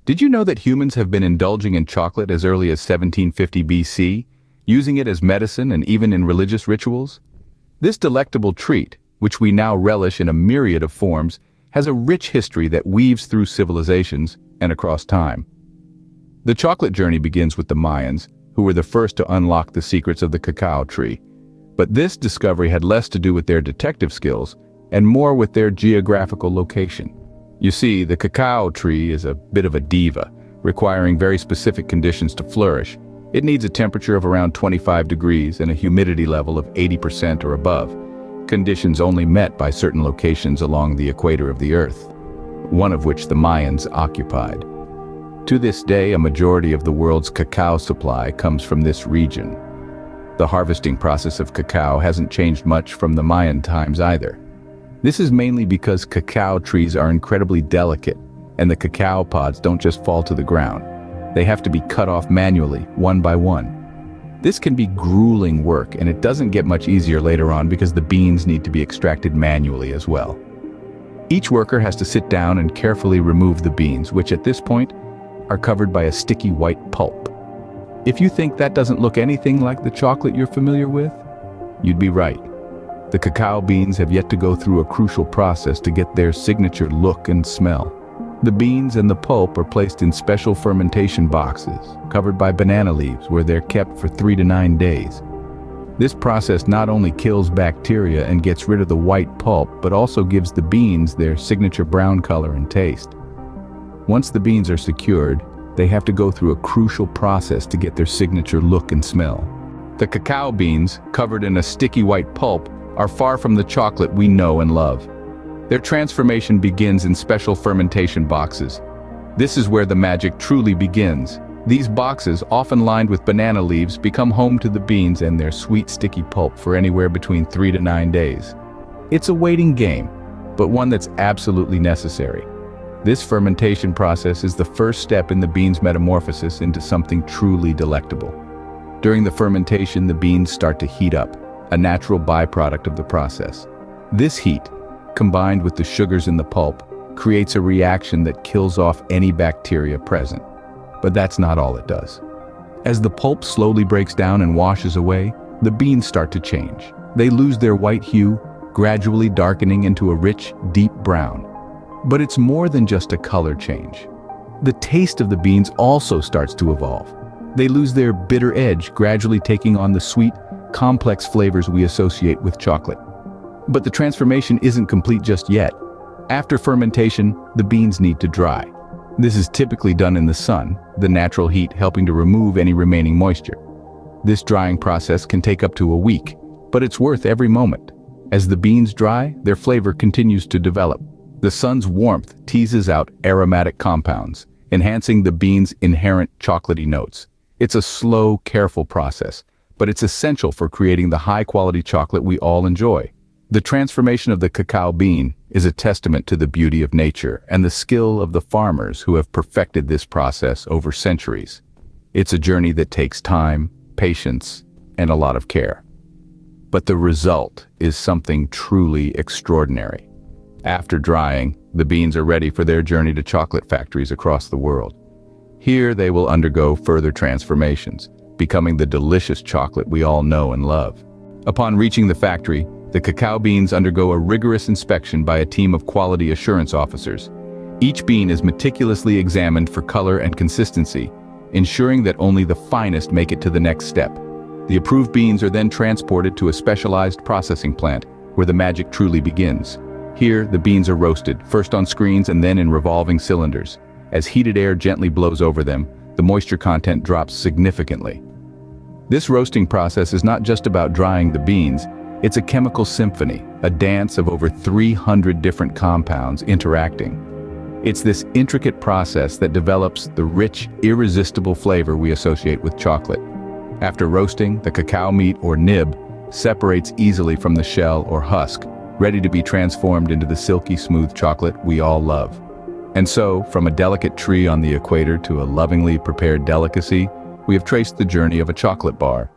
Did you know that humans have been indulging in chocolate as early as 1750 BC, using it as medicine and even in religious rituals? This delectable treat, which we now relish in a myriad of forms, has a rich history that weaves through civilizations and across time. The chocolate journey begins with the Mayans, who were the first to unlock the secrets of the cacao tree. But this discovery had less to do with their detective skills and more with their geographical location. You see, the cacao tree is a bit of a diva, requiring very specific conditions to flourish. It needs a temperature of around 25 degrees and a humidity level of 80% or above, conditions only met by certain locations along the equator of the Earth, one of which the Mayans occupied. To this day, a majority of the world's cacao supply comes from this region. The harvesting process of cacao hasn't changed much from the Mayan times either. This is mainly because cacao trees are incredibly delicate, and the cacao pods don't just fall to the ground. They have to be cut off manually, one by one. This can be grueling work, and it doesn't get much easier later on because the beans need to be extracted manually as well. Each worker has to sit down and carefully remove the beans, which at this point are covered by a sticky white pulp. If you think that doesn't look anything like the chocolate you're familiar with, you'd be right. The cacao beans have yet to go through a crucial process to get their signature look and smell. The beans and the pulp are placed in special fermentation boxes, covered by banana leaves, where they're kept for 3 to 9 days. This process not only kills bacteria and gets rid of the white pulp, but also gives the beans their signature brown color and taste. Once the beans are secured, they have to go through a crucial process to get their signature look and smell. The cacao beans, covered in a sticky white pulp, are far from the chocolate we know and love. Their transformation begins in special fermentation boxes. This is where the magic truly begins. These boxes, often lined with banana leaves, become home to the beans and their sweet sticky pulp for anywhere between 3 to 9 days. It's a waiting game, but one that's absolutely necessary. This fermentation process is the first step in the bean's metamorphosis into something truly delectable. During the fermentation, the beans start to heat up, a natural byproduct of the process. This heat, combined with the sugars in the pulp, creates a reaction that kills off any bacteria present. But that's not all it does. As the pulp slowly breaks down and washes away, the beans start to change. They lose their white hue, gradually darkening into a rich, deep brown. But it's more than just a color change. The taste of the beans also starts to evolve. They lose their bitter edge, gradually taking on the sweet, complex flavors we associate with chocolate. But the transformation isn't complete just yet. After fermentation, the beans need to dry. This is typically done in the sun, the natural heat helping to remove any remaining moisture. This drying process can take up to a week, but it's worth every moment. As the beans dry, their flavor continues to develop. The sun's warmth teases out aromatic compounds, enhancing the beans' inherent chocolatey notes. It's a slow, careful process, but it's essential for creating the high-quality chocolate we all enjoy. The transformation of the cacao bean is a testament to the beauty of nature and the skill of the farmers who have perfected this process over centuries. It's a journey that takes time, patience, and a lot of care. But the result is something truly extraordinary. After drying, the beans are ready for their journey to chocolate factories across the world. Here they will undergo further transformations, becoming the delicious chocolate we all know and love. Upon reaching the factory, the cacao beans undergo a rigorous inspection by a team of quality assurance officers. Each bean is meticulously examined for color and consistency, ensuring that only the finest make it to the next step. The approved beans are then transported to a specialized processing plant, where the magic truly begins. Here, the beans are roasted, first on screens and then in revolving cylinders. As heated air gently blows over them, the moisture content drops significantly. This roasting process is not just about drying the beans, it's a chemical symphony, a dance of over 300 different compounds interacting. It's this intricate process that develops the rich, irresistible flavor we associate with chocolate. After roasting, the cacao meat or nib separates easily from the shell or husk, ready to be transformed into the silky smooth chocolate we all love. And so, from a delicate tree on the equator to a lovingly prepared delicacy, we have traced the journey of a chocolate bar,